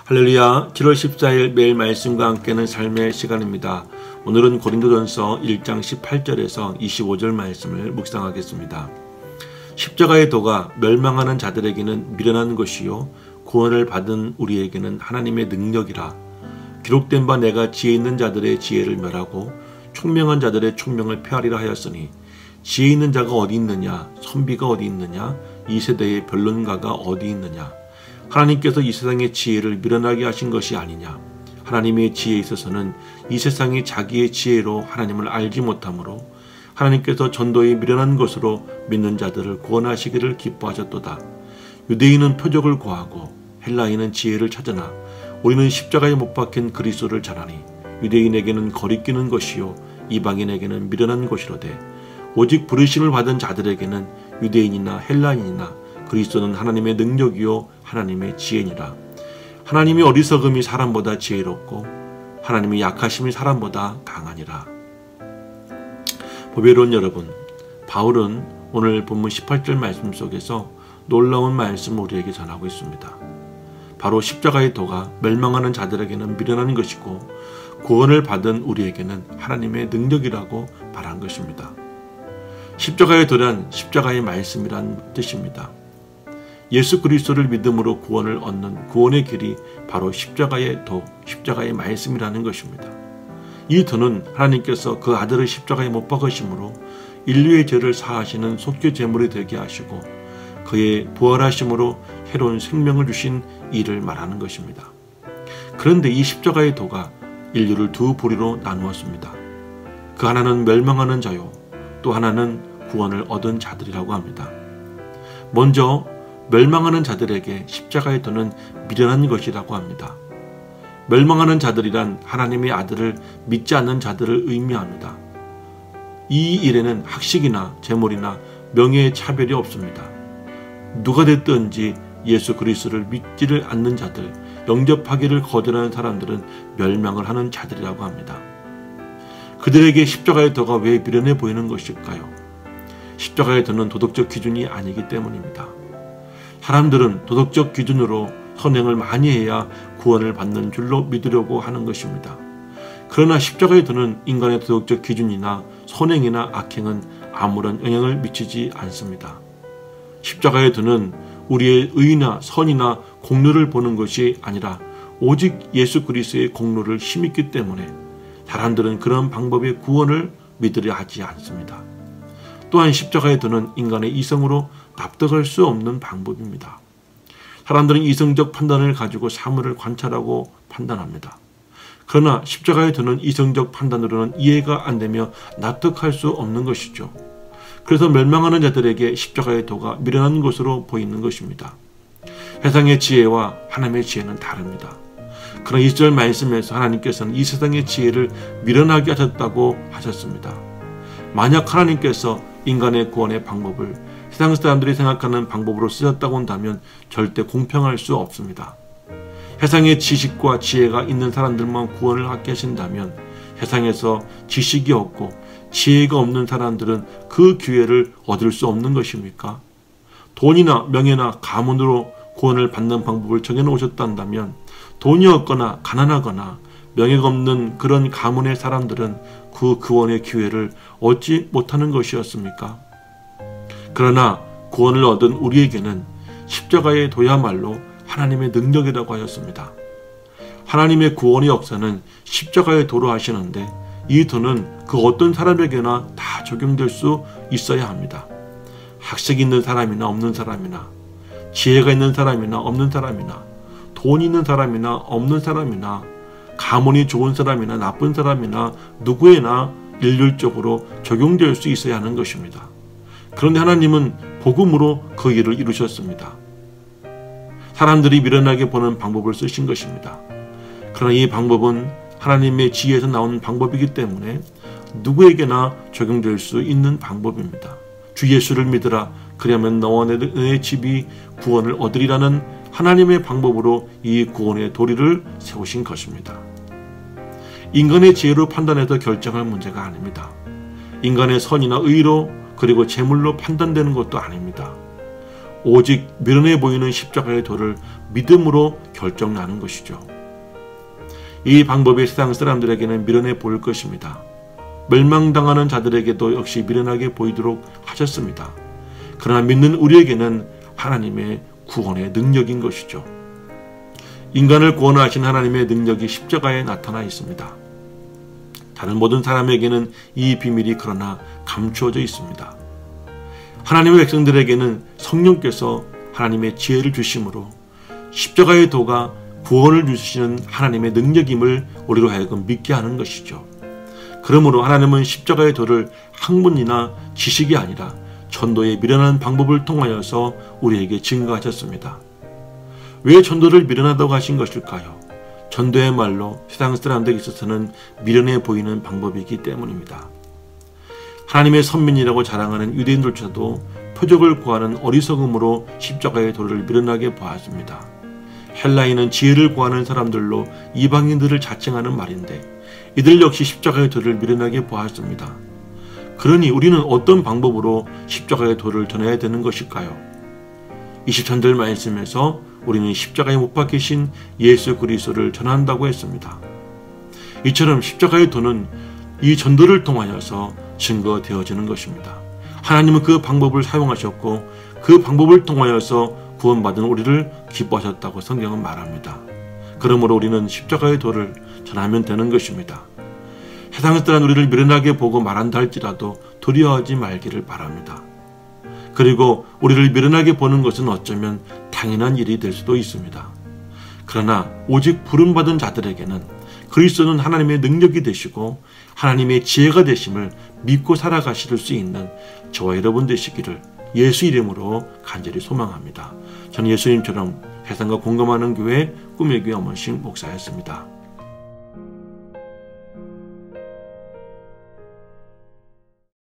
할렐루야. 7월 14일 매일 말씀과 함께하는 삶의 시간입니다. 오늘은 고린도전서 1장 18절에서 25절 말씀을 묵상하겠습니다. 십자가의 도가 멸망하는 자들에게는 미련한 것이요 구원을 받은 우리에게는 하나님의 능력이라. 기록된 바 내가 지혜 있는 자들의 지혜를 멸하고 총명한 자들의 총명을 폐하리라 하였으니 지혜 있는 자가 어디 있느냐, 선비가 어디 있느냐, 이 세대의 변론가가 어디 있느냐. 하나님께서 이 세상의 지혜를 미련하게 하신 것이 아니냐. 하나님의 지혜에 있어서는 이 세상이 자기의 지혜로 하나님을 알지 못하므로 하나님께서 전도의 미련한 것으로 믿는 자들을 구원하시기를 기뻐하셨도다. 유대인은 표적을 구하고 헬라인은 지혜를 찾으나 우리는 십자가에 못 박힌 그리스도를 전하니 유대인에게는 거리끼는 것이요 이방인에게는 미련한 것이로되 오직 부르심을 받은 자들에게는 유대인이나 헬라인이나 그리스도는 하나님의 능력이요 하나님의 지혜니라. 하나님의 어리석음이 사람보다 지혜롭고 하나님의 약하심이 사람보다 강하니라. 보배로운 여러분, 바울은 오늘 본문 18절 말씀 속에서 놀라운 말씀을 우리에게 전하고 있습니다. 바로 십자가의 도가 멸망하는 자들에게는 미련한 것이고 구원을 받은 우리에게는 하나님의 능력이라고 말한 것입니다. 십자가의 도란 십자가의 말씀이란 뜻입니다. 예수 그리스도를 믿음으로 구원을 얻는 구원의 길이 바로 십자가의 도, 십자가의 말씀이라는 것입니다. 이 도는 하나님께서 그 아들을 십자가에 못 박으심으로 인류의 죄를 사하시는 속죄 제물이 되게 하시고 그의 부활하심으로 새로운 생명을 주신 이를 말하는 것입니다. 그런데 이 십자가의 도가 인류를 두 부류로 나누었습니다. 그 하나는 멸망하는 자요, 또 하나는 구원을 얻은 자들이라고 합니다. 먼저 멸망하는 자들에게 십자가의 도는 미련한 것이라고 합니다. 멸망하는 자들이란 하나님의 아들을 믿지 않는 자들을 의미합니다. 이 일에는 학식이나 재물이나 명예의 차별이 없습니다. 누가 됐든지 예수 그리스도를 믿지를 않는 자들, 영접하기를 거절하는 사람들은 멸망을 하는 자들이라고 합니다. 그들에게 십자가의 도가 왜 미련해 보이는 것일까요? 십자가의 도는 도덕적 기준이 아니기 때문입니다. 사람들은 도덕적 기준으로 선행을 많이 해야 구원을 받는 줄로 믿으려고 하는 것입니다. 그러나 십자가의 도는 인간의 도덕적 기준이나 선행이나 악행은 아무런 영향을 미치지 않습니다. 십자가의 도는 우리의 의나 선이나 공로를 보는 것이 아니라 오직 예수 그리스도의 공로를 힘있기 때문에 사람들은 그런 방법의 구원을 믿으려 하지 않습니다. 또한 십자가의 도는 인간의 이성으로 납득할 수 없는 방법입니다. 사람들은 이성적 판단을 가지고 사물을 관찰하고 판단합니다. 그러나 십자가의 도는 이성적 판단으로는 이해가 안 되며 납득할 수 없는 것이죠. 그래서 멸망하는 자들에게 십자가의 도가 미련한 것으로 보이는 것입니다. 세상의 지혜와 하나님의 지혜는 다릅니다. 그러나 20절 말씀에서 하나님께서는 이 세상의 지혜를 미련하게 하셨다고 하셨습니다. 만약 하나님께서 인간의 구원의 방법을 세상 사람들이 생각하는 방법으로 쓰셨다고 한다면 절대 공평할 수 없습니다. 세상의 지식과 지혜가 있는 사람들만 구원을 받게 하신다면 세상에서 지식이 없고 지혜가 없는 사람들은 그 기회를 얻을 수 없는 것입니까? 돈이나 명예나 가문으로 구원을 받는 방법을 정해놓으셨다면 돈이 없거나 가난하거나 명예가 없는 그런 가문의 사람들은 그 구원의 기회를 얻지 못하는 것이었습니까? 그러나 구원을 얻은 우리에게는 십자가의 도야말로 하나님의 능력이라고 하였습니다. 하나님의 구원의 역사는 십자가의 도로 하시는데 이 도는 그 어떤 사람에게나 다 적용될 수 있어야 합니다. 학識있는 사람이나 없는 사람이나 지혜가 있는 사람이나 없는 사람이나 돈 있는 사람이나 없는 사람이나 가문이 좋은 사람이나 나쁜 사람이나 누구에나 일률적으로 적용될 수 있어야 하는 것입니다. 그런데 하나님은 복음으로 그 일을 이루셨습니다. 사람들이 미련하게 보는 방법을 쓰신 것입니다. 그러나 이 방법은 하나님의 지혜에서 나오는 방법이기 때문에 누구에게나 적용될 수 있는 방법입니다. 주 예수를 믿으라. 그리하면 너와 내 집이 구원을 얻으리라는 하나님의 방법으로 이 구원의 도리를 세우신 것입니다. 인간의 지혜로 판단해서 결정할 문제가 아닙니다. 인간의 선이나 의로 그리고 재물로 판단되는 것도 아닙니다. 오직 미련해 보이는 십자가의 도를 믿음으로 결정하는 것이죠. 이 방법이 세상 사람들에게는 미련해 보일 것입니다. 멸망당하는 자들에게도 역시 미련하게 보이도록 하셨습니다. 그러나 믿는 우리에게는 하나님의 구원의 능력인 것이죠. 인간을 구원하신 하나님의 능력이 십자가에 나타나 있습니다. 다른 모든 사람에게는 이 비밀이 그러나 감추어져 있습니다. 하나님의 백성들에게는 성령께서 하나님의 지혜를 주심으로 십자가의 도가 구원을 주시는 하나님의 능력임을 우리로 하여금 믿게 하는 것이죠. 그러므로 하나님은 십자가의 도를 학문이나 지식이 아니라 전도의 미련한 방법을 통하여서 우리에게 증거하셨습니다. 왜 전도를 미련하다고 하신 것일까요? 전도의 말로 세상 사람들에게 있어서는 미련해 보이는 방법이기 때문입니다. 하나님의 선민이라고 자랑하는 유대인들조차도 표적을 구하는 어리석음으로 십자가의 도를 미련하게 보았습니다. 헬라인은 지혜를 구하는 사람들로 이방인들을 자칭하는 말인데 이들 역시 십자가의 도를 미련하게 보았습니다. 그러니 우리는 어떤 방법으로 십자가의 도를 전해야 되는 것일까요? 23절 말씀에서 우리는 십자가에 못 박히신 예수 그리스도를 전한다고 했습니다. 이처럼 십자가의 도는 이 전도를 통하여서 증거되어지는 것입니다. 하나님은 그 방법을 사용하셨고 그 방법을 통하여서 구원받은 우리를 기뻐하셨다고 성경은 말합니다. 그러므로 우리는 십자가의 도를 전하면 되는 것입니다. 세상 사람 우리를 미련하게 보고 말한다 할지라도 두려워하지 말기를 바랍니다. 그리고 우리를 미련하게 보는 것은 어쩌면 당연한 일이 될 수도 있습니다. 그러나 오직 부름받은 자들에게는 그리스도는 하나님의 능력이 되시고 하나님의 지혜가 되심을 믿고 살아가실 수 있는 저와 여러분 되시기를 예수 이름으로 간절히 소망합니다. 저는 예수님처럼 세상과 공감하는 교회 꿈의 교회 엄원식 목사였습니다.